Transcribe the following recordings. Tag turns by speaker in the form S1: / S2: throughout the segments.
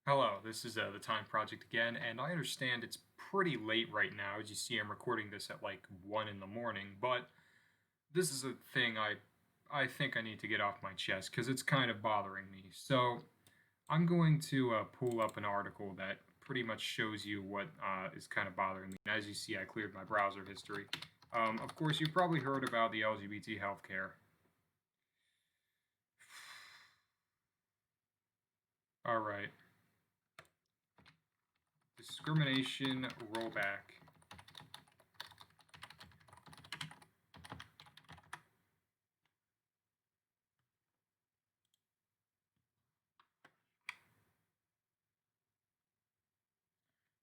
S1: Hello, this is the Time Project again, and I understand it's pretty late right now. As you see, I'm recording this at like 1 in the morning, but this is a thing I think I need to get off my chest because it's kind of bothering me. So I'm going to pull up an article that pretty much shows you what is kind of bothering me. And as you see, I cleared my browser history. Of course, you've probably heard about the LGBT healthcare. All right, discrimination rollback.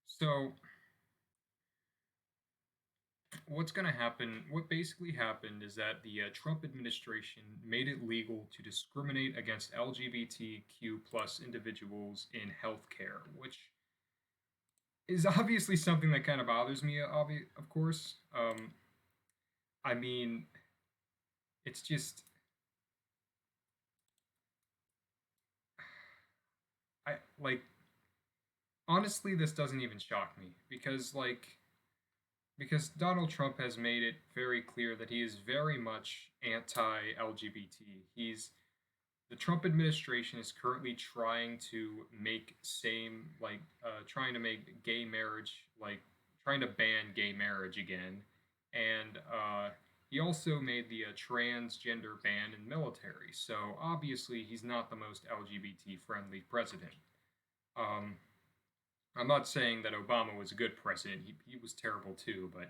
S1: So what's going to happen, what basically happened is that the Trump administration made it legal to discriminate against LGBTQ plus individuals in healthcare, which is obviously something that kind of bothers me, of course. I mean, it's just, I like, honestly, this doesn't even shock me because Donald Trump has made it very clear that he is very much anti LGBT. The Trump administration is currently trying to make trying to make gay marriage trying to ban gay marriage again, and he also made the transgender ban in military. So obviously he's not the most LGBT friendly president. Um, I'm not saying that Obama was a good president. He was terrible too, but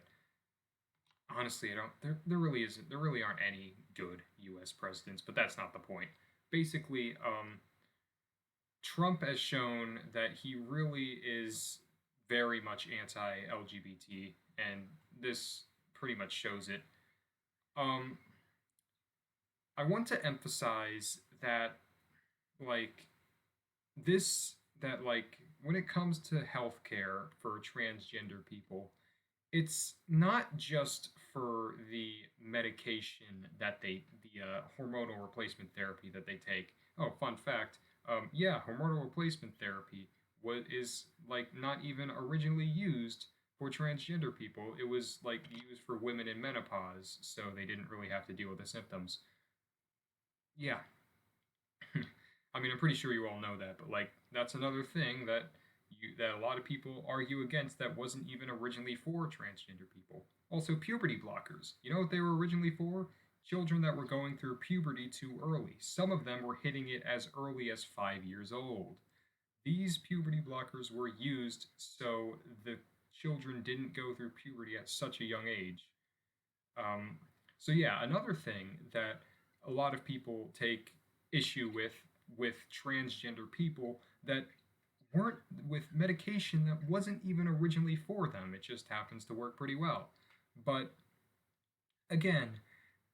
S1: honestly, I don't. There really isn't. There really aren't any good U.S. presidents. But that's not the point. Basically, Trump has shown that he really is very much anti-LGBT, and this pretty much shows it. Um, I want to emphasize that, like, that when it comes to healthcare for transgender people, it's not just for the medication that the hormonal replacement therapy that they take. Oh, fun fact. Yeah, hormonal replacement therapy is like not even originally used for transgender people. It was like used for women in menopause, so they didn't really have to deal with the symptoms. Yeah, I mean, I'm pretty sure you all know that, but like that's another thing that a lot of people argue against that wasn't even originally for transgender people. Also, puberty blockers. You know what they were originally for? Children that were going through puberty too early. Some of them were hitting it as early as 5 years old. These puberty blockers were used so the children didn't go through puberty at such a young age. Um, so yeah, another thing that a lot of people take issue with transgender people that weren't with medication that wasn't even originally for them. It just happens to work pretty well. But again,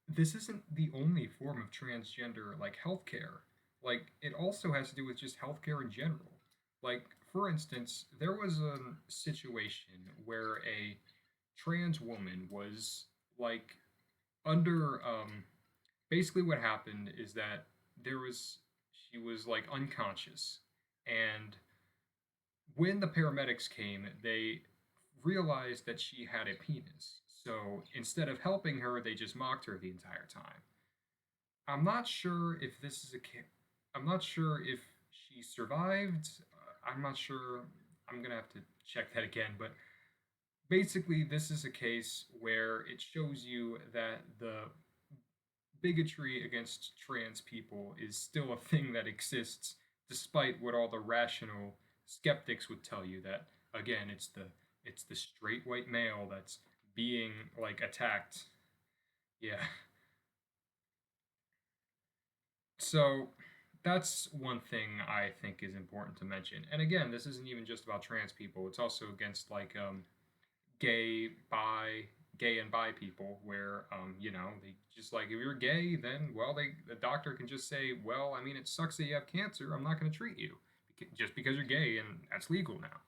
S1: this isn't the only form of transgender healthcare. Like it also has to do with just healthcare in general. Like for instance, there was a situation where a trans woman was like under basically what happened is that there was she was like unconscious, and when the paramedics came they realized that she had a penis, so instead of helping her they just mocked her the entire time. I'm not sure if this is a I'm not sure if she survived. I'm not sure. I'm gonna have to check that again, but basically this is a case where it shows you that the bigotry against trans people is still a thing that exists, despite what all the rational skeptics would tell you. That again, it's the straight white male that's being like attacked. Yeah. So that's one thing I think is important to mention. And again, this isn't even just about trans people. It's also against gay, bi, gay and bi people, where they just like if you're gay, then well, the doctor can just say, well, I mean, it sucks that you have cancer. I'm not going to treat you just because you're gay, and that's legal now.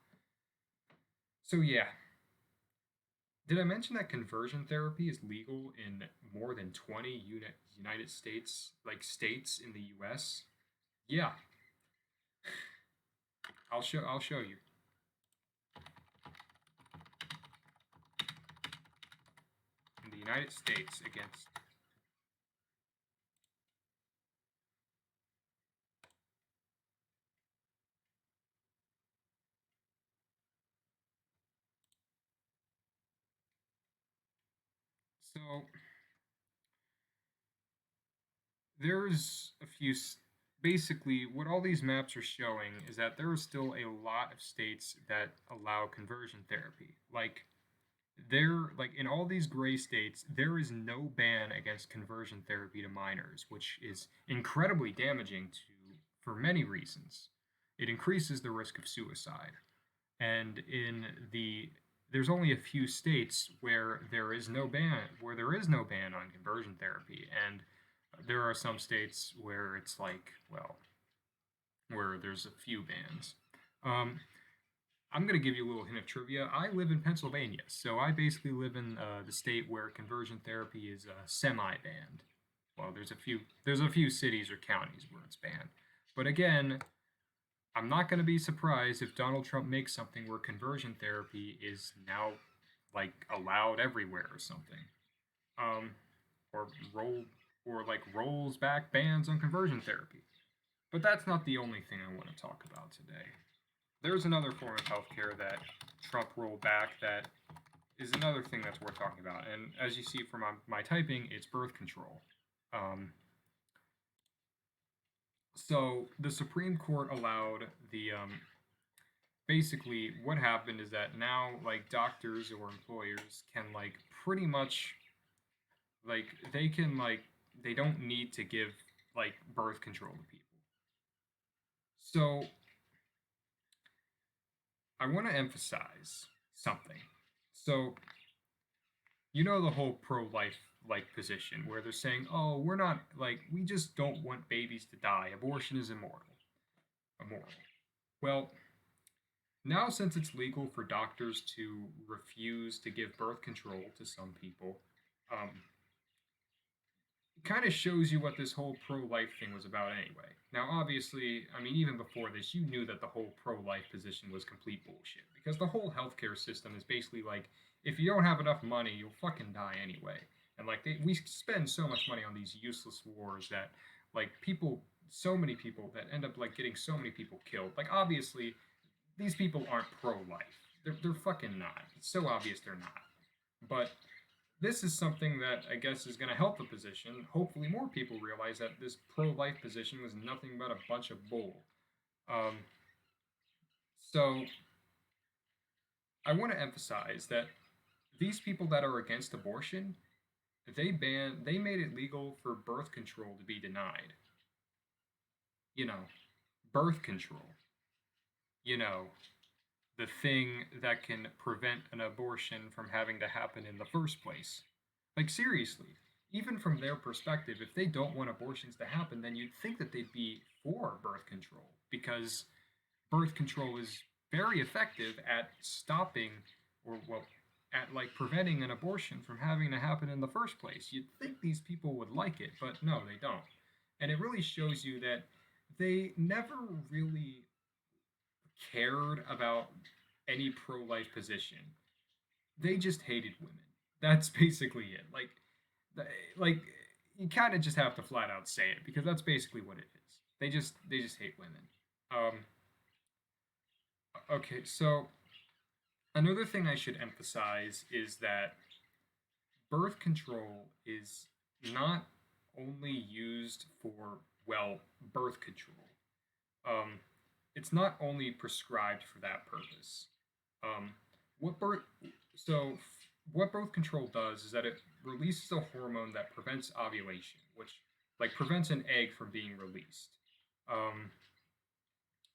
S1: So yeah, did I mention that conversion therapy is legal in more than 20 United States, like states in the U.S.? Yeah, I'll show you. In the United States against. So there's a few. Basically, what all these maps are showing is that there are still a lot of states that allow conversion therapy. Like in all these gray states, there is no ban against conversion therapy to minors, which is incredibly damaging to for many reasons. It increases the risk of suicide. And in the there's only a few states where there is no ban on conversion therapy, and there are some states where it's like, well, where there's a few bans. Um, I'm going to give you a little hint of trivia. I live in Pennsylvania, so I basically live in the state where conversion therapy is semi-banned. Well, there's a few cities or counties where it's banned, but again, I'm not going to be surprised if Donald Trump makes something where conversion therapy is now like allowed everywhere or something, um, or roll or like rolls back bans on conversion therapy. But that's not the only thing I want to talk about today. There's another form of healthcare that Trump rolled back that is another thing that's worth talking about. And as you see from my typing, it's birth control. Um, so the Supreme Court allowed the basically what happened is that now like doctors or employers can like pretty much like they don't need to give like birth control to people. So I want to emphasize something. So you know the whole pro-life like position where they're saying, "Oh, we're not like we just don't want babies to die. Abortion is immoral." Well, now since it's legal for doctors to refuse to give birth control to some people, um, it kind of shows you what this whole pro-life thing was about anyway. Now, obviously, I mean, even before this, you knew that the whole pro-life position was complete bullshit because the whole healthcare system is basically like, if you don't have enough money, you'll fucking die anyway. And like, we spend so much money on these useless wars that, like, so many people that end up like getting so many people killed. Like, obviously, these people aren't pro-life. They're fucking not. It's so obvious they're not. But this is something that I guess is going to help the position. Hopefully, more people realize that this pro-life position was nothing but a bunch of bull. Um, so I want to emphasize that these people that are against abortion, they made it legal for birth control to be denied. You know, birth control. You know, the thing that can prevent an abortion from having to happen in the first place. Like, seriously, even from their perspective, if they don't want abortions to happen, then you'd think that they'd be for birth control because birth control is very effective at stopping or, well, at like preventing an abortion from having to happen in the first place. You'd think these people would like it, but no, they don't. And it really shows you that they never really cared about any pro life position. They just hated women. That's basically it. Like you kind of just have to flat out say it because that's basically what it is. They just hate women. Um, okay, so another thing I should emphasize is that birth control is not only used for well birth control. Um, it's not only prescribed for that purpose. Um, what birth so what birth control does is that it releases a hormone that prevents ovulation, which like prevents an egg from being released. Um,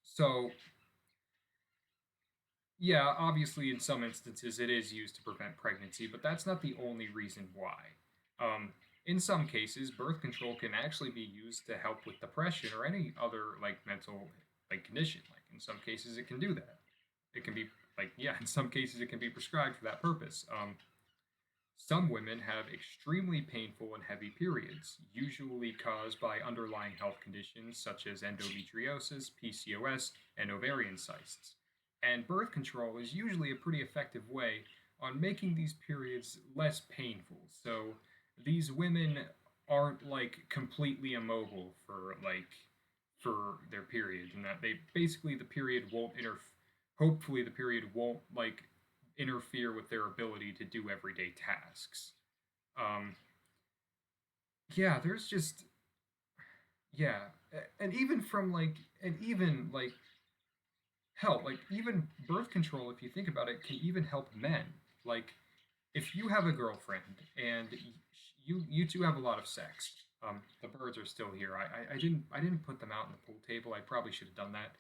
S1: so yeah, obviously in some instances it is used to prevent pregnancy, but that's not the only reason why. In some cases, birth control can actually be used to help with depression or any other like mental like condition. Like in some cases, it can do that. It can be like yeah, in some cases it can be prescribed for that purpose. Some women have extremely painful and heavy periods, usually caused by underlying health conditions such as endometriosis, PCOS, and ovarian cysts. And birth control is usually a pretty effective way on making these periods less painful. So these women aren't like completely immobile for their period, and that they basically the period won't hopefully the period won't like interfere with their ability to do everyday tasks. Um, yeah, there's just yeah, and even from and even like hell, like even birth control, if you think about it, can even help men. Like if you have a girlfriend and you two have a lot of sex. The birds are still here. I didn't put them out in the pool table. I probably should have done that.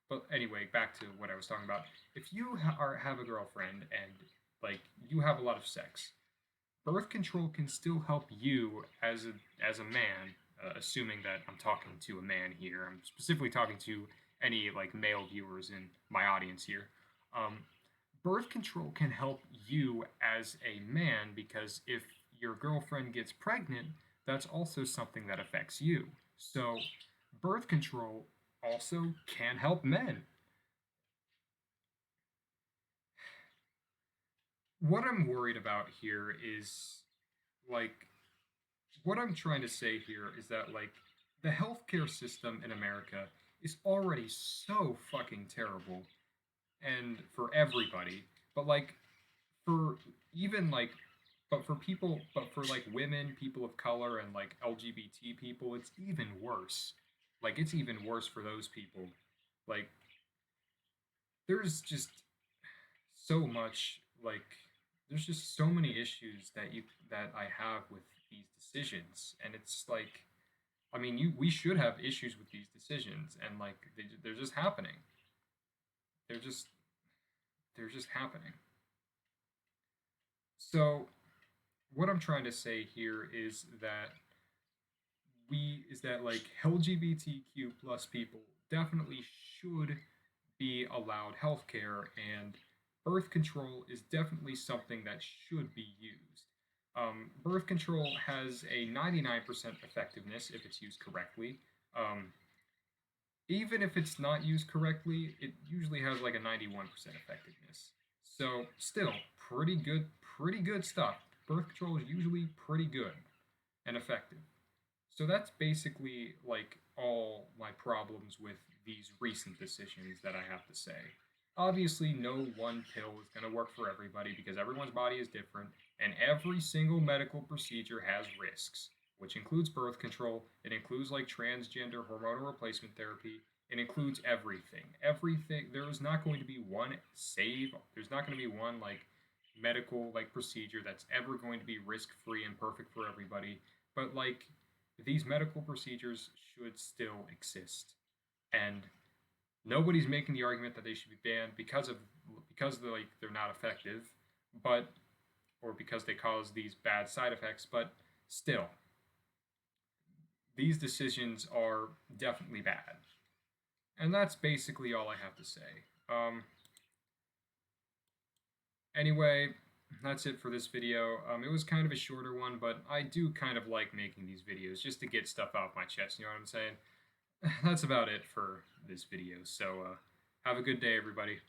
S1: But anyway, back to what I was talking about. If you have a girlfriend and like you have a lot of sex, birth control can still help you as a man. Assuming that I'm talking to a man here, I'm specifically talking to any like male viewers in my audience here. Um, Birth control can help you as a man because if your girlfriend gets pregnant, that's also something that affects you. So, birth control also can help men. What I'm worried about here is like what I'm trying to say here is that like the healthcare system in America is already so fucking terrible and for everybody. But like for even like but for like women, people of color and like LGBT people, it's even worse. Like it's even worse for those people. Like there's just so much like there's just so many issues that I have with these decisions and it's like I mean you we should have issues with these decisions and like they're just happening. They're just they're just happening. So what I'm trying to say here is that like LGBTQ plus people definitely should be allowed healthcare and birth control is definitely something that should be used. Birth control has a 99% effectiveness if it's used correctly. Um, Even if it's not used correctly, it usually has like a 91% effectiveness. So, still, pretty good stuff. Birth control is usually pretty good and effective. So that's basically like all my problems with these recent decisions that I have to say. Obviously, no one pill is going to work for everybody because everyone's body is different, and every single medical procedure has risks, which includes birth control. It includes like transgender hormonal replacement therapy. It includes everything. Everything. There is not going to be one save. There's not going to be one like medical like procedure that's ever going to be risk free and perfect for everybody. But like these medical procedures should still exist, and nobody's making the argument that they should be banned because they're like they're not effective, but or because they cause these bad side effects. But still, these decisions are definitely bad, and that's basically all I have to say. Anyway, that's it for this video. It was kind of a shorter one, but I do kind of like making these videos just to get stuff off my chest. You know what I'm saying? That's about it for this video. So have a good day, everybody.